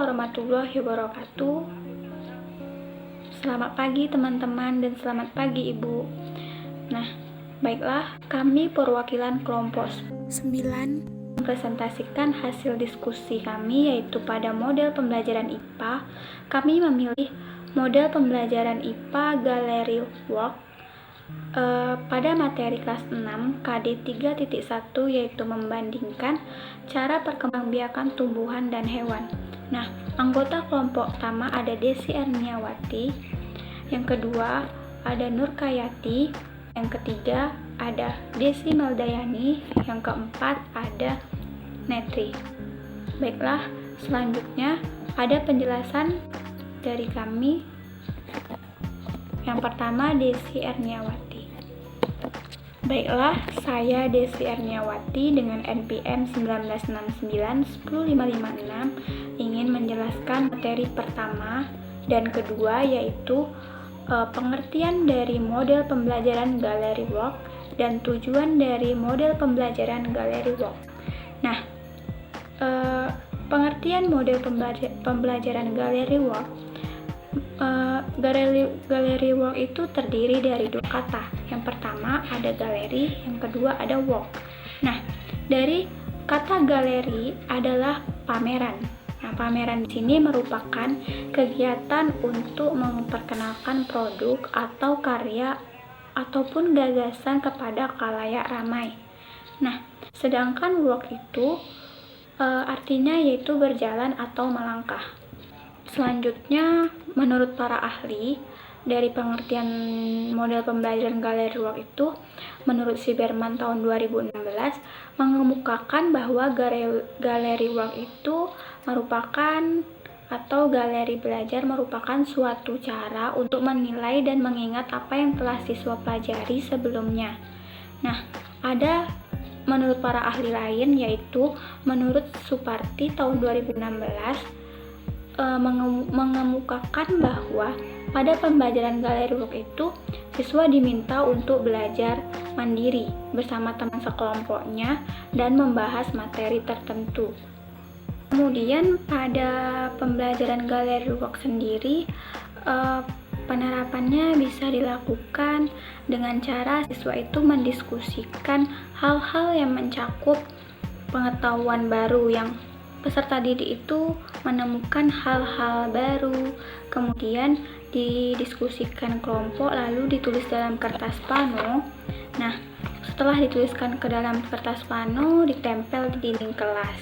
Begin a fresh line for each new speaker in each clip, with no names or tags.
warahmatullahi wabarakatuh. Selamat pagi teman-teman dan selamat pagi Ibu. Nah, baiklah, kami perwakilan kelompok 9 mempresentasikan hasil diskusi kami, yaitu pada model pembelajaran IPA. Kami memilih model pembelajaran IPA Gallery Work pada materi kelas 6 KD 3.1, yaitu membandingkan cara perkembangbiakan tumbuhan dan hewan. Nah, anggota kelompok pertama ada Desi Erniawati, yang kedua ada Nur Kayati, yang ketiga ada Desi Meldayani, yang keempat ada Netri. Baiklah, selanjutnya ada penjelasan dari kami. Yang pertama, Desi Erniawati. Baiklah, saya Desi Erniawati dengan NPM 1969-10556 ingin menjelaskan materi pertama dan kedua, yaitu pengertian dari model pembelajaran Gallery Work dan tujuan dari model pembelajaran Gallery Work. Nah, pengertian model pembelajaran Gallery Work. Gallery Work itu terdiri dari dua kata. Yang pertama ada galeri, yang kedua ada work. Nah, dari kata galeri adalah pameran. Nah, pameran di sini merupakan kegiatan untuk memperkenalkan produk atau karya ataupun gagasan kepada khalayak ramai. Nah, sedangkan work itu artinya yaitu berjalan atau melangkah. Selanjutnya, menurut para ahli, dari pengertian model pembelajaran Gallery Work itu, menurut Siberman tahun 2016, mengemukakan bahwa Gallery Work itu merupakan atau galeri belajar merupakan suatu cara untuk menilai dan mengingat apa yang telah siswa pelajari sebelumnya. Nah, ada menurut para ahli lain, yaitu menurut Suparti tahun 2016, mengemukakan bahwa pada pembelajaran Gallery Work itu siswa diminta untuk belajar mandiri bersama teman sekelompoknya dan membahas materi tertentu. Kemudian pada pembelajaran Gallery Work sendiri, penerapannya bisa dilakukan dengan cara siswa itu mendiskusikan hal-hal yang mencakup pengetahuan baru, yang peserta didik itu menemukan hal-hal baru, kemudian didiskusikan kelompok, lalu ditulis dalam kertas pano. Nah, setelah dituliskan ke dalam kertas pano, ditempel di dinding kelas.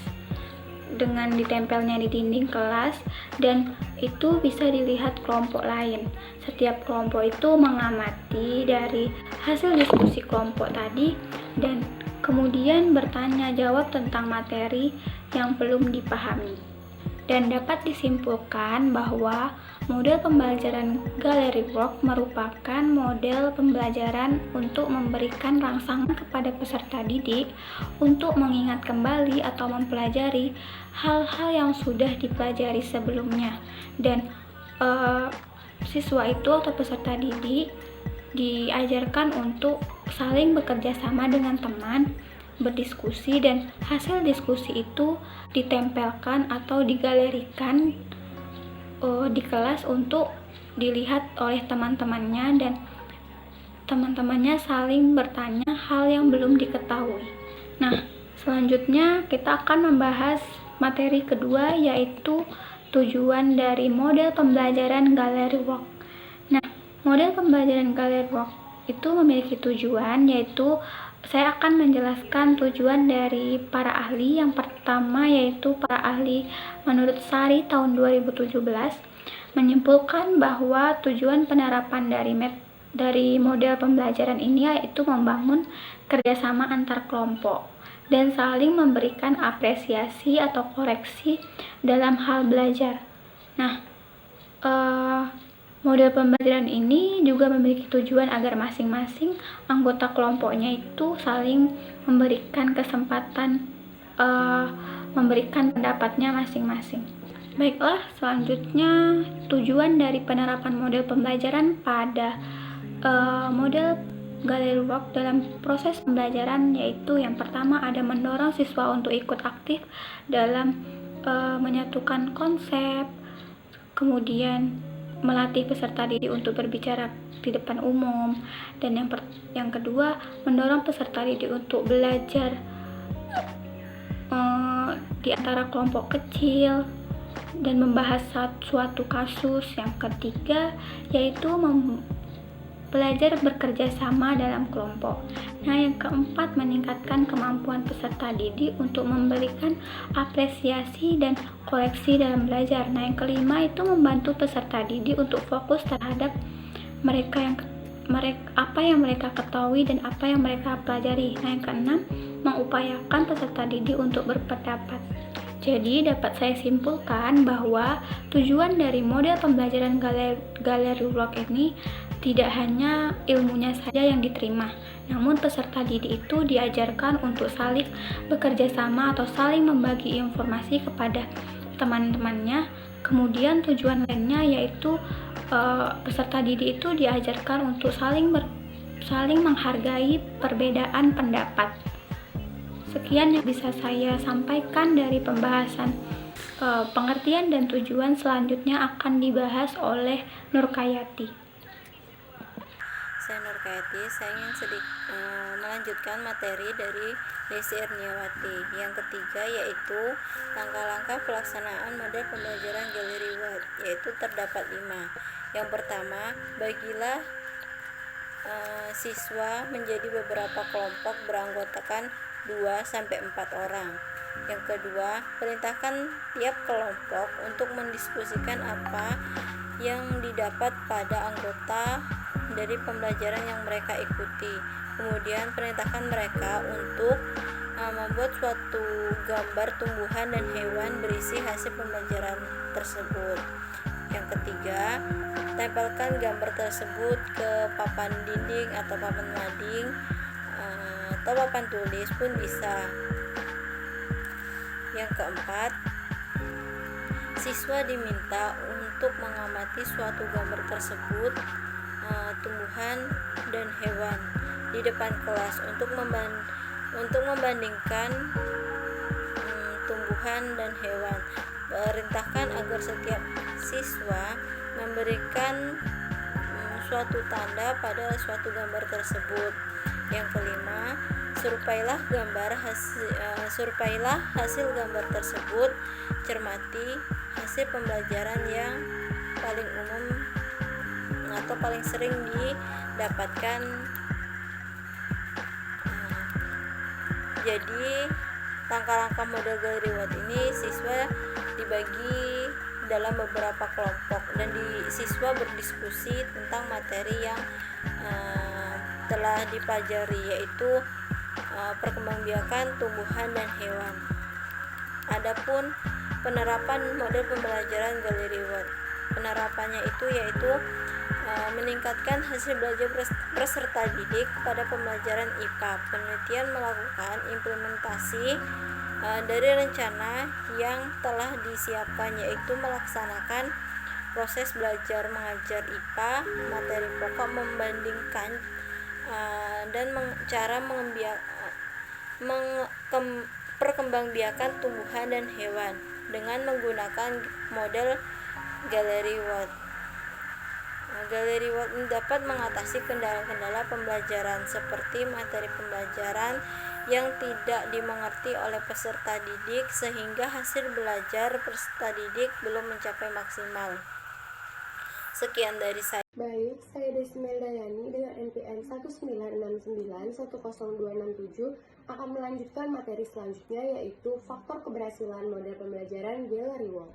Dengan ditempelnya di dinding kelas, dan itu bisa dilihat kelompok lain. Setiap kelompok itu mengamati dari hasil diskusi kelompok tadi dan kemudian bertanya jawab tentang materi yang belum dipahami. Dan dapat disimpulkan bahwa model pembelajaran Gallery Work merupakan model pembelajaran untuk memberikan rangsangan kepada peserta didik untuk mengingat kembali atau mempelajari hal-hal yang sudah dipelajari sebelumnya. Dan siswa itu atau peserta didik diajarkan untuk saling bekerja sama dengan teman, berdiskusi, dan hasil diskusi itu ditempelkan atau digalerikan di kelas untuk dilihat oleh teman-temannya, dan teman-temannya saling bertanya hal yang belum diketahui. Nah, selanjutnya kita akan membahas materi kedua, yaitu tujuan dari model pembelajaran Gallery Work. Nah, model pembelajaran Gallery Work itu memiliki tujuan, yaitu saya akan menjelaskan tujuan dari para ahli. Yang pertama yaitu para ahli menurut Sari tahun 2017 menyimpulkan bahwa tujuan penerapan dari model pembelajaran ini yaitu membangun kerjasama antar kelompok dan saling memberikan apresiasi atau koreksi dalam hal belajar. Nah, model pembelajaran ini juga memiliki tujuan agar masing-masing anggota kelompoknya itu saling memberikan kesempatan memberikan pendapatnya masing-masing. Baiklah, selanjutnya tujuan dari penerapan model pembelajaran pada model Gallery Work dalam proses pembelajaran, yaitu yang pertama ada mendorong siswa untuk ikut aktif dalam menyatukan konsep, kemudian melatih peserta didik untuk berbicara di depan umum, dan yang kedua mendorong peserta didik untuk belajar di antara kelompok kecil dan membahas suatu kasus. Yang ketiga yaitu belajar bekerja sama dalam kelompok. Nah, yang keempat meningkatkan kemampuan peserta didik untuk memberikan apresiasi dan koreksi dalam belajar. Nah, yang kelima itu membantu peserta didik untuk fokus terhadap apa yang mereka ketahui dan apa yang mereka pelajari. Nah, yang keenam mengupayakan peserta didik untuk berpendapat. Jadi dapat saya simpulkan bahwa tujuan dari model pembelajaran Gallery Work ini tidak hanya ilmunya saja yang diterima, namun peserta didik itu diajarkan untuk saling bekerja sama atau saling membagi informasi kepada teman-temannya. Kemudian tujuan lainnya yaitu peserta didik itu diajarkan untuk saling menghargai perbedaan pendapat. Sekian yang bisa saya sampaikan dari pembahasan. Pengertian dan tujuan selanjutnya akan dibahas oleh Nurkayati.
Saya Nurkayati, saya ingin melanjutkan materi dari Desi Erniawati. Yang ketiga yaitu langkah-langkah pelaksanaan model pembelajaran Gallery Work, yaitu terdapat 5. Yang pertama, bagilah siswa menjadi beberapa kelompok beranggotakan 2-4 orang. Yang kedua, perintahkan tiap kelompok untuk mendiskusikan apa yang didapat pada anggota dari pembelajaran yang mereka ikuti. Kemudian perintahkan mereka untuk membuat suatu gambar tumbuhan dan hewan berisi hasil pembelajaran tersebut. Yang ketiga, tempelkan gambar tersebut ke papan dinding atau papan mading atau papan tulis pun bisa. Yang keempat, siswa diminta untuk mengamati suatu gambar tersebut, tumbuhan dan hewan di depan kelas untuk membandingkan tumbuhan dan hewan. Perintahkan agar setiap siswa memberikan suatu tanda pada suatu gambar tersebut. Yang kelima, surupailah hasil gambar tersebut. Cermati hasil pembelajaran yang paling umum atau paling sering didapatkan. Jadi langkah-langkah model Gallery Work ini siswa dibagi dalam beberapa kelompok dan siswa berdiskusi tentang materi yang telah dipelajari, yaitu perkembangbiakan tumbuhan dan hewan. Adapun penerapan model pembelajaran Gallery Work, penerapannya itu yaitu meningkatkan hasil belajar peserta didik pada pembelajaran IPA. Penelitian melakukan implementasi dari rencana yang telah disiapkan, yaitu melaksanakan proses belajar mengajar IPA, materi pokok, membandingkan dan cara perkembangbiakan tumbuhan dan hewan dengan menggunakan model Gallery Work. Gallery Work dapat mengatasi kendala-kendala pembelajaran seperti materi pembelajaran yang tidak dimengerti oleh peserta didik sehingga hasil belajar peserta didik belum mencapai maksimal. Sekian dari saya.
Baik, saya Desi Meldayani dengan NPM 196910267 akan melanjutkan materi selanjutnya, yaitu faktor keberhasilan model pembelajaran Gallery Work.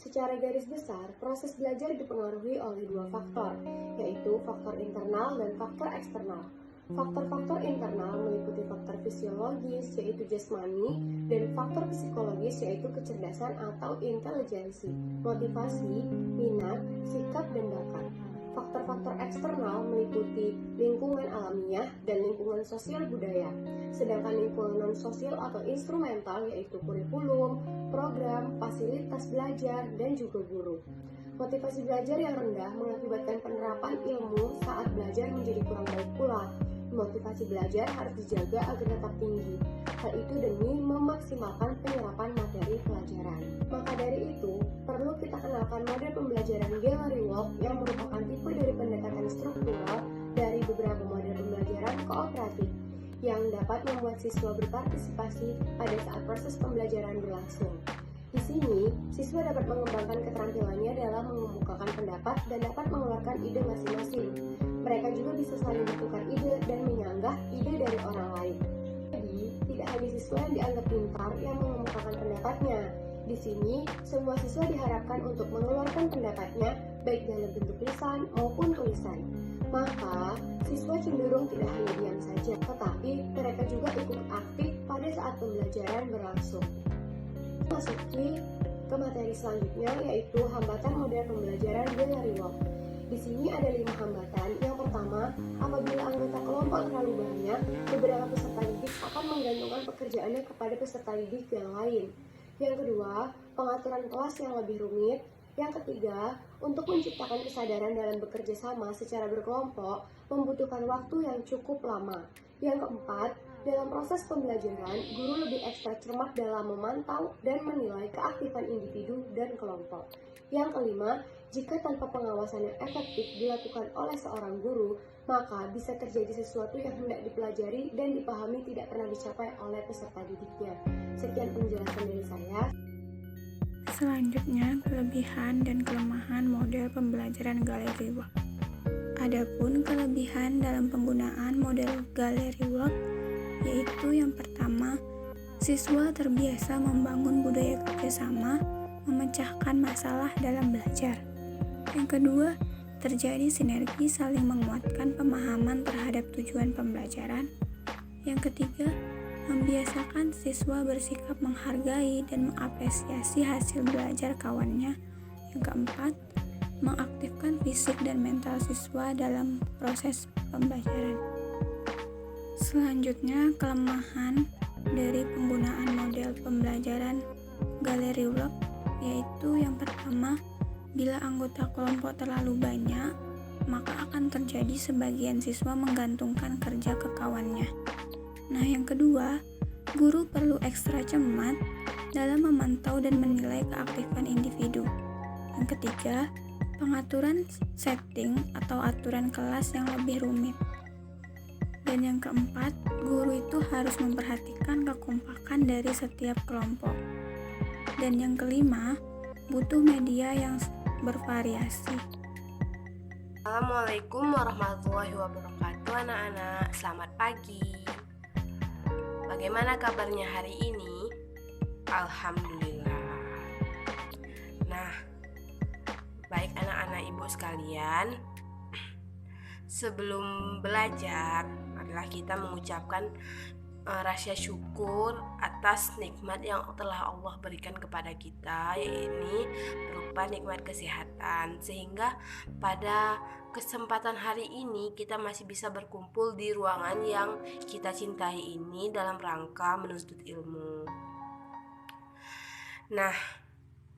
Secara garis besar, proses belajar dipengaruhi oleh 2 faktor, yaitu faktor internal dan faktor eksternal. Faktor-faktor internal meliputi faktor fisiologis, yaitu jasmani, dan faktor psikologis, yaitu kecerdasan atau intelijensi, motivasi, minat, sikap, dan bakat. Faktor-faktor eksternal meliputi lingkungan alamiah dan lingkungan sosial budaya, sedangkan lingkungan sosial atau instrumental yaitu kurikulum, program, fasilitas belajar, dan juga guru. Motivasi belajar yang rendah mengakibatkan penerapan ilmu saat belajar menjadi kurang baik pula. motivasi belajar harus dijaga agar tetap tinggi. Hal itu demi memaksimalkan penyerapan materi pelajaran. Maka dari itu, perlu kita kenalkan model pembelajaran Gallery Walk yang merupakan tipe dari pendekatan struktural dari beberapa model pembelajaran kooperatif yang dapat membuat siswa berpartisipasi pada saat proses pembelajaran berlangsung. Di sini, siswa dapat mengembangkan keterampilannya dalam mengemukakan pendapat dan dapat mengeluarkan ide masing-masing. Mereka juga bisa saling bertukar ide dan menyanggah ide dari orang lain. Jadi, tidak hanya siswa yang dianggap pintar yang mengemukakan pendapatnya. Di sini, semua siswa diharapkan untuk mengeluarkan pendapatnya baik dalam bentuk lisan maupun tulisan. Maka, siswa cenderung tidak hanya diam saja, tetapi mereka juga ikut aktif pada saat pembelajaran berlangsung. Masuki ke materi selanjutnya, yaitu hambatan model pembelajaran Gallery Walk. Di sini ada 5 hambatan. Yang pertama, apabila anggota kelompok terlalu banyak, beberapa peserta didik akan menggantungkan pekerjaannya kepada peserta didik yang lain. Yang kedua, pengaturan kelas yang lebih rumit. Yang ketiga, untuk menciptakan kesadaran dalam bekerja sama secara berkelompok membutuhkan waktu yang cukup lama. Yang keempat, dalam proses pembelajaran, guru lebih ekstra cermat dalam memantau dan menilai keaktifan individu dan kelompok. Yang kelima, jika tanpa pengawasan yang efektif dilakukan oleh seorang guru, maka bisa terjadi sesuatu yang hendak dipelajari dan dipahami tidak pernah dicapai oleh peserta didiknya. Sekian penjelasan dari saya.
Selanjutnya, kelebihan dan kelemahan model pembelajaran Gallery Walk. Adapun kelebihan dalam penggunaan model Gallery Walk yaitu yang pertama, siswa terbiasa membangun budaya kerjasama, memecahkan masalah dalam belajar. Yang kedua, terjadi sinergi saling menguatkan pemahaman terhadap tujuan pembelajaran. Yang ketiga, membiasakan siswa bersikap menghargai dan mengapresiasi hasil belajar kawannya. Yang keempat, mengaktifkan fisik dan mental siswa dalam proses pembelajaran. Selanjutnya, kelemahan dari penggunaan model pembelajaran Gallery Walk yaitu yang pertama, bila anggota kelompok terlalu banyak, maka akan terjadi sebagian siswa menggantungkan kerja ke kawannya. Nah, yang kedua, guru perlu ekstra cermat dalam memantau dan menilai keaktifan individu. Yang ketiga, pengaturan setting atau aturan kelas yang lebih rumit. Dan yang keempat, guru itu harus memperhatikan kekompakan dari setiap kelompok. Dan yang kelima, butuh media yang bervariasi.
Assalamualaikum warahmatullahi wabarakatuh anak-anak, selamat pagi. Bagaimana kabarnya hari ini? Alhamdulillah. Nah, baik anak-anak ibu sekalian, sebelum belajar adalah kita mengucapkan rasa syukur atas nikmat yang telah Allah berikan kepada kita, yaitu berupa nikmat kesehatan, sehingga pada kesempatan hari ini kita masih bisa berkumpul di ruangan yang kita cintai ini dalam rangka menuntut ilmu. Nah,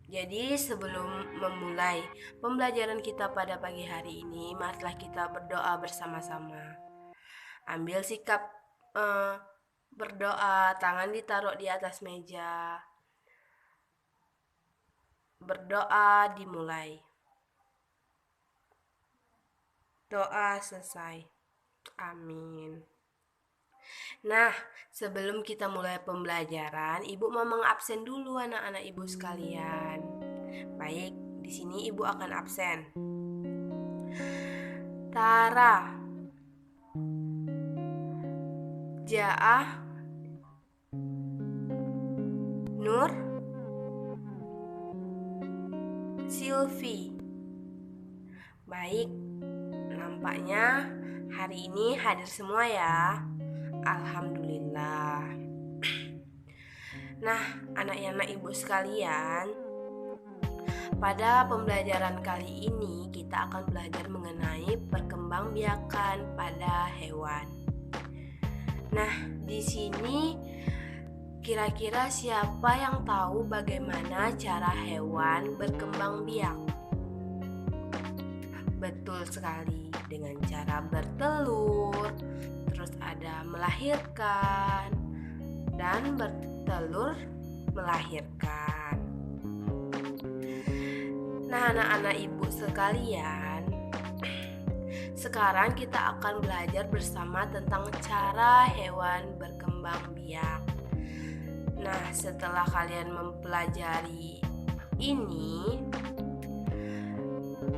jadi sebelum memulai pembelajaran kita pada pagi hari ini, marilah kita berdoa bersama-sama. Ambil sikap berdoa, tangan ditaruh di atas meja. Berdoa dimulai. Doa selesai. Amin. Nah, sebelum kita mulai pembelajaran, Ibu mau mengabsen dulu anak-anak Ibu sekalian. Baik, di sini Ibu akan absen. Tara, Jaah, Nur, Silvi. Baik, nampaknya hari ini hadir semua ya. Alhamdulillah. Nah, anak-anak ibu sekalian, pada pembelajaran kali ini kita akan belajar mengenai perkembangbiakan pada hewan. Nah, di sini kira-kira siapa yang tahu bagaimana cara hewan berkembang biak? Betul sekali, dengan cara bertelur, terus ada melahirkan, dan bertelur melahirkan. Nah, anak-anak ibu sekalian, sekarang kita akan belajar bersama tentang cara hewan berkembang biak. Nah, setelah kalian mempelajari ini,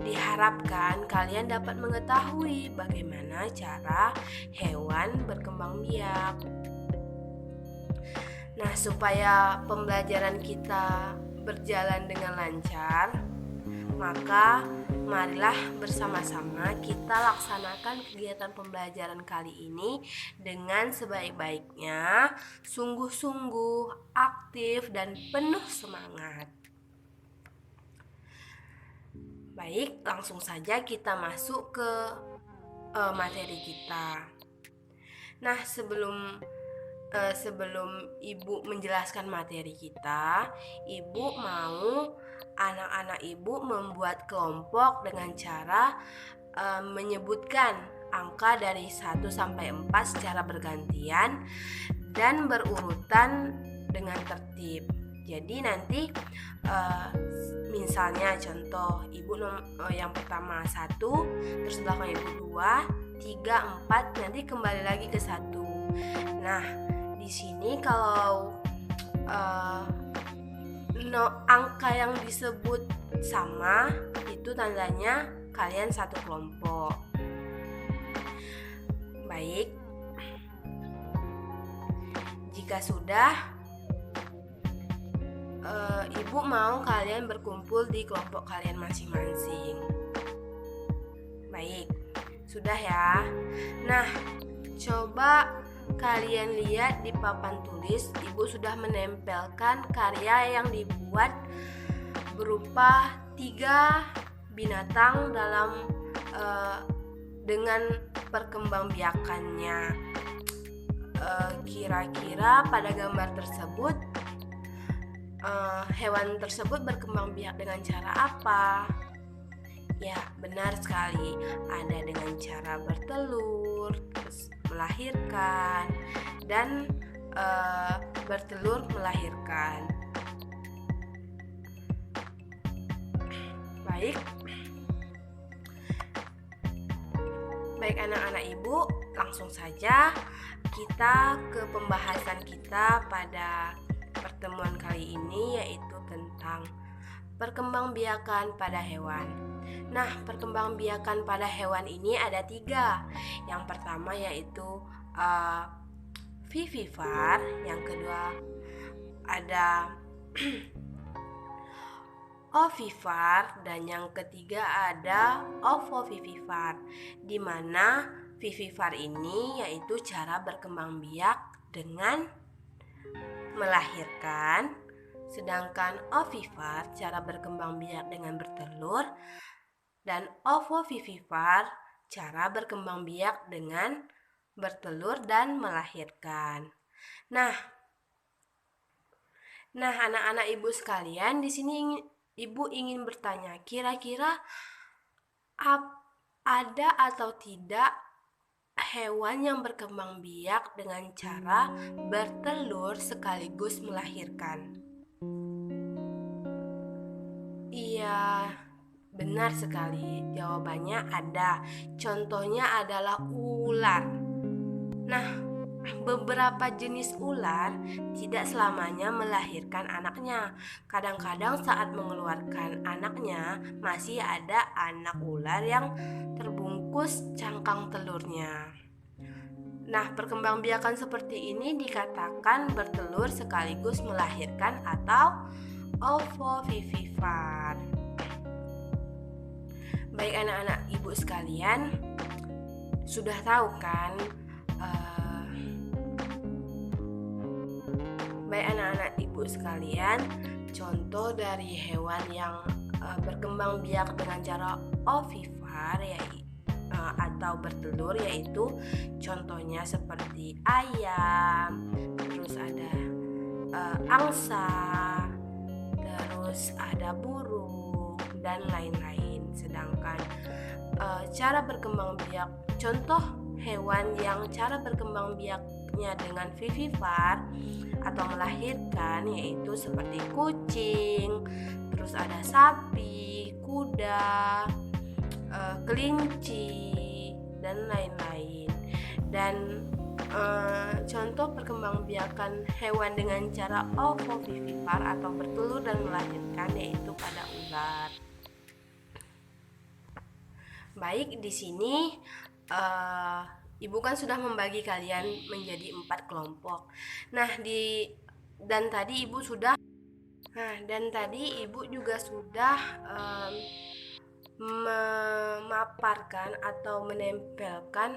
diharapkan kalian dapat mengetahui bagaimana cara hewan berkembang biak. Nah, supaya pembelajaran kita berjalan dengan lancar, maka marilah bersama-sama kita laksanakan kegiatan pembelajaran kali ini dengan sebaik-baiknya, sungguh-sungguh, aktif, dan penuh semangat. Baik, langsung saja kita masuk ke materi kita. Nah, sebelum ibu menjelaskan materi kita, ibu mau anak-anak ibu membuat kelompok dengan cara menyebutkan angka dari 1 sampai 4 secara bergantian dan berurutan dengan tertib. Jadi nanti misalnya contoh ibu yang pertama 1, terus belakang ibu 2, 3, 4, nanti kembali lagi ke 1. Nah, di sini kalau angka yang disebut sama, itu tandanya kalian satu kelompok. Baik, jika sudah, ibu mau kalian berkumpul di kelompok kalian masing-masing. Baik, sudah ya. Nah, coba kalian lihat di papan tulis, ibu sudah menempelkan karya yang dibuat berupa 3 binatang dalam dengan perkembangbiakannya. Kira-kira pada gambar tersebut hewan tersebut berkembang biak dengan cara apa? Ya, benar sekali. Ada dengan cara bertelur, terus melahirkan, dan bertelur melahirkan. Baik anak-anak ibu, langsung saja kita ke pembahasan kita pada pertemuan kali ini, yaitu tentang perkembangbiakan pada hewan. Nah, perkembangbiakan pada hewan ini ada 3. Yang pertama yaitu vivipar, yang kedua ada ovipar, dan yang ketiga ada ovovivipar. Di mana vivipar ini yaitu cara berkembang biak dengan melahirkan, sedangkan ovipar cara berkembang biak dengan bertelur, dan ovovivipar cara berkembang biak dengan bertelur dan melahirkan. Nah anak-anak ibu sekalian, di sini ibu ingin bertanya, kira-kira ada atau tidak hewan yang berkembang biak dengan cara bertelur sekaligus melahirkan? Iya, benar sekali. Jawabannya ada. Contohnya adalah ular. Nah, beberapa jenis ular tidak selamanya melahirkan anaknya. Kadang-kadang saat mengeluarkan anaknya, masih ada anak ular yang terbungkus cangkang telurnya. Nah, perkembangbiakan seperti ini dikatakan bertelur sekaligus melahirkan atau ovovivipar. Baik anak-anak ibu sekalian, sudah tahu kan? Baik anak-anak ibu sekalian, contoh dari hewan yang berkembang biak dengan cara ovipar atau bertelur, yaitu contohnya seperti ayam, terus ada angsa, terus ada burung, dan lain-lain. Sedangkan cara berkembang biak, contoh hewan yang cara berkembang biaknya dengan vivipar atau melahirkan, yaitu seperti kucing, terus ada sapi, kuda, kelinci, dan lain-lain. Dan contoh perkembangbiakan hewan dengan cara ovovivipar atau bertelur dan melahirkan yaitu pada ular. Baik, di sini Ibu kan sudah membagi kalian menjadi 4 kelompok. Dan tadi Ibu juga sudah memaparkan atau menempelkan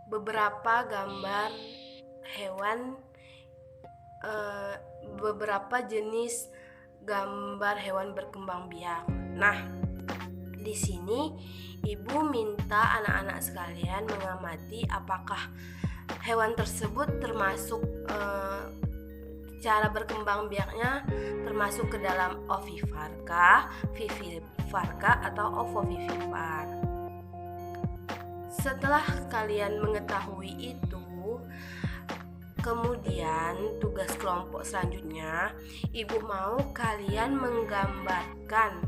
beberapa gambar hewan, beberapa jenis gambar hewan berkembang biak. Nah, di sini Ibu minta anak-anak sekalian mengamati apakah hewan tersebut termasuk cara berkembang biaknya termasuk ke dalam oviviparkah, viviparkah, atau ovovivipar. Setelah kalian mengetahui itu, kemudian tugas kelompok selanjutnya, Ibu mau kalian menggambarkan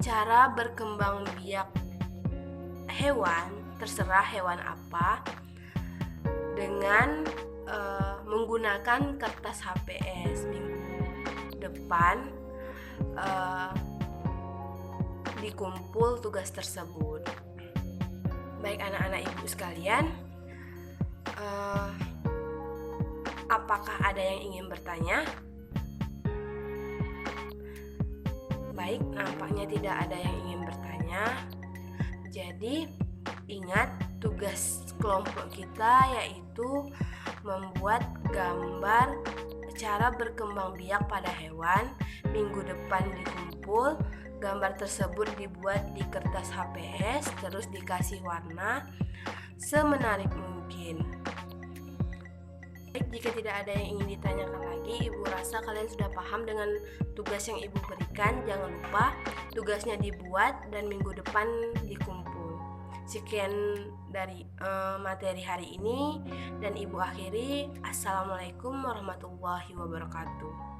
cara berkembang biak hewan, terserah hewan apa, dengan menggunakan kertas HPS. Minggu depan dikumpul tugas tersebut. Baik anak-anak Ibu sekalian, apakah ada yang ingin bertanya? Baik, nampaknya tidak ada yang ingin bertanya. Jadi ingat, tugas kelompok kita yaitu membuat gambar cara berkembang biak pada hewan. Minggu depan dikumpul, gambar tersebut dibuat di kertas HPS, terus dikasih warna semenarik mungkin. Baik, jika tidak ada yang ingin ditanyakan lagi, Ibu rasa kalian sudah paham dengan tugas yang Ibu berikan. Jangan lupa tugasnya dibuat dan minggu depan dikumpul. Sekian dari materi hari ini, dan Ibu akhiri. Assalamualaikum warahmatullahi wabarakatuh.